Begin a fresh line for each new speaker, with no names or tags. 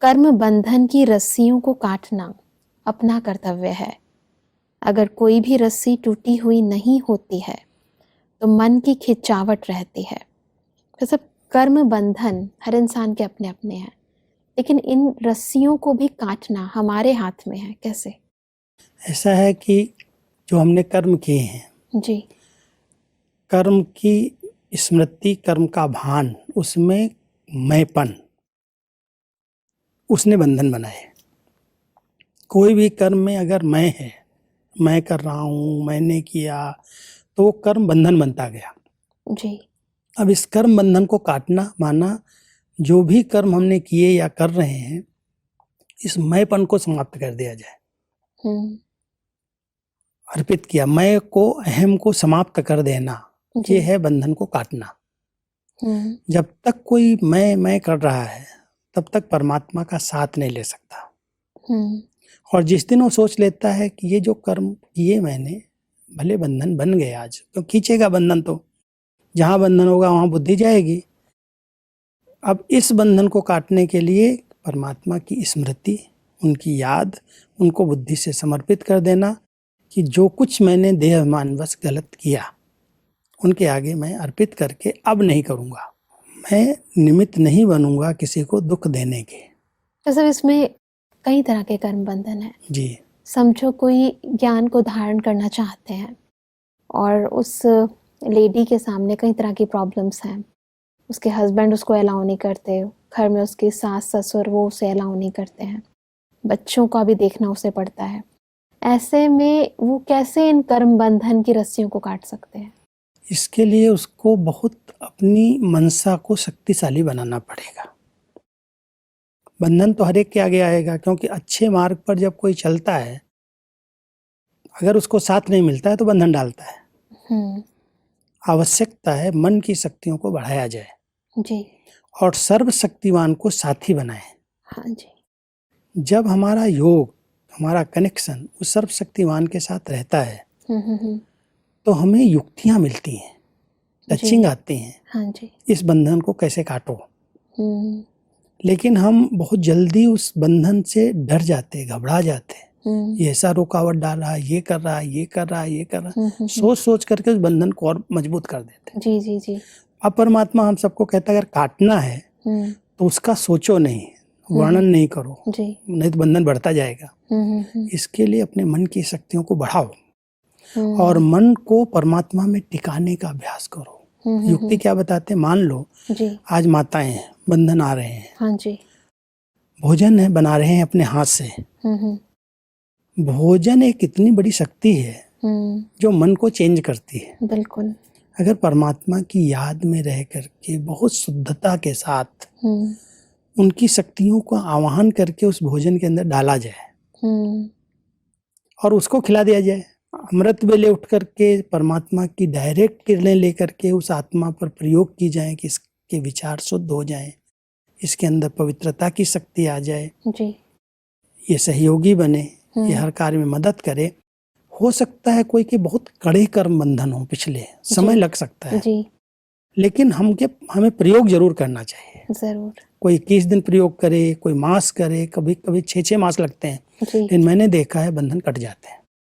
कर्म बंधन की रस्सियों को काटना अपना कर्तव्य है। अगर कोई भी रस्सी टूटी हुई नहीं होती है तो मन की खिंचावट रहती है। तो सब कर्म बंधन हर इंसान के अपने अपने हैं, लेकिन इन रस्सियों को भी काटना हमारे हाथ में है। कैसे?
ऐसा है कि जो हमने कर्म किए हैं,
जी
कर्म की स्मृति, कर्म का भान, उसमें मैंपन, उसने बंधन बनाए। कोई भी कर्म में अगर मैं है, मैं कर रहा हूँ, मैंने किया, तो वो कर्म बंधन बनता गया।
जी
अब इस कर्म बंधन को काटना माना जो भी कर्म हमने किए या कर रहे हैं, इस मैंपन को समाप्त कर दिया जाए। अर्पित किया, मैं को, अहम को समाप्त कर देना, ये है बंधन को काटना। जब तक कोई मैं कर रहा है, तब तक परमात्मा का साथ नहीं ले सकता। और जिस दिन वो सोच लेता है कि ये जो कर्म किए मैंने, भले बंधन बन गए आज, तो खींचेगा बंधन, तो जहां बंधन होगा वहां बुद्धि जाएगी। अब इस बंधन को काटने के लिए परमात्मा की स्मृति, उनकी याद, उनको बुद्धि से समर्पित कर देना कि जो कुछ मैंने देहमानवश गलत किया, उनके आगे मैं अर्पित करके अब नहीं करूँगा। मैं निमित्त नहीं बनूंगा किसी को दुख देने के।
तो सब इसमें कई तरह के कर्म बंधन है।
जी।
समझो कोई ज्ञान को धारण करना चाहते हैं और उस लेडी के सामने कई तरह की प्रॉब्लम्स हैं। उसके हस्बैंड उसको अलाउ नहीं करते, घर में उसकी सास ससुर वो उसे अलाउ नहीं करते हैं, बच्चों का भी देखना उसे पड़ता है। ऐसे में वो कैसे इन कर्म बंधन की रस्सियों को काट सकते हैं?
इसके लिए उसको बहुत अपनी मनसा को शक्तिशाली बनाना पड़ेगा। बंधन तो हर एक के आगे आएगा, क्योंकि अच्छे मार्ग पर जब कोई चलता है, अगर उसको साथ नहीं मिलता है तो बंधन डालता है। आवश्यकता है मन की शक्तियों को बढ़ाया जाए
जी
और सर्वशक्तिवान को साथी बनाए।
हाँ जी।
जब हमारा योग, हमारा कनेक्शन उस सर्वशक्तिवान के साथ रहता है, तो हमें युक्तियां मिलती हैं, टचिंग आती हैं।
हाँ जी।
इस बंधन को कैसे काटो। लेकिन हम बहुत जल्दी उस बंधन से डर जाते, घबरा जाते। ये ऐसा रुकावट डाल रहा है, ये कर रहा है, ये कर रहा है, ये कर रहा है, सोच सोच करके उस बंधन को और मजबूत कर देते।
जी जी जी।
अब परमात्मा हम सबको कहता है अगर काटना है तो उसका सोचो नहीं, वर्णन नहीं करो, नहीं तो बंधन बढ़ता जाएगा। इसके लिए अपने मन की शक्तियों को बढ़ाओ और मन को परमात्मा में टिकाने का अभ्यास करो। युक्ति क्या बताते हैं? मान लो आज माताएं हैं, बंधन आ रहे हैं,
हाँ जी,
भोजन है बना रहे हैं अपने हाथ से। भोजन एक इतनी बड़ी शक्ति है जो मन को चेंज करती है।
बिल्कुल।
अगर परमात्मा की याद में रह करके बहुत शुद्धता के साथ उनकी शक्तियों को आवाहन करके उस भोजन के अंदर डाला जाए और उसको खिला दिया जाए, अमृत वेले उठ करके परमात्मा की डायरेक्ट किरणें लेकर के उस आत्मा पर प्रयोग की जाए कि इसके विचार शुद्ध हो जाएं, इसके अंदर पवित्रता की शक्ति आ जाए
जी।
ये सहयोगी बने, ये हर कार्य में मदद करे। हो सकता है कोई के बहुत कड़े कर्म बंधन हो, पिछले समय लग सकता है जी। लेकिन हमें प्रयोग जरूर करना चाहिए।
जरूर।
कोई 21 दिन प्रयोग करे, कोई मास करे, कभी कभी 6 मास लगते हैं, लेकिन मैंने देखा है बंधन कट जाते हैं।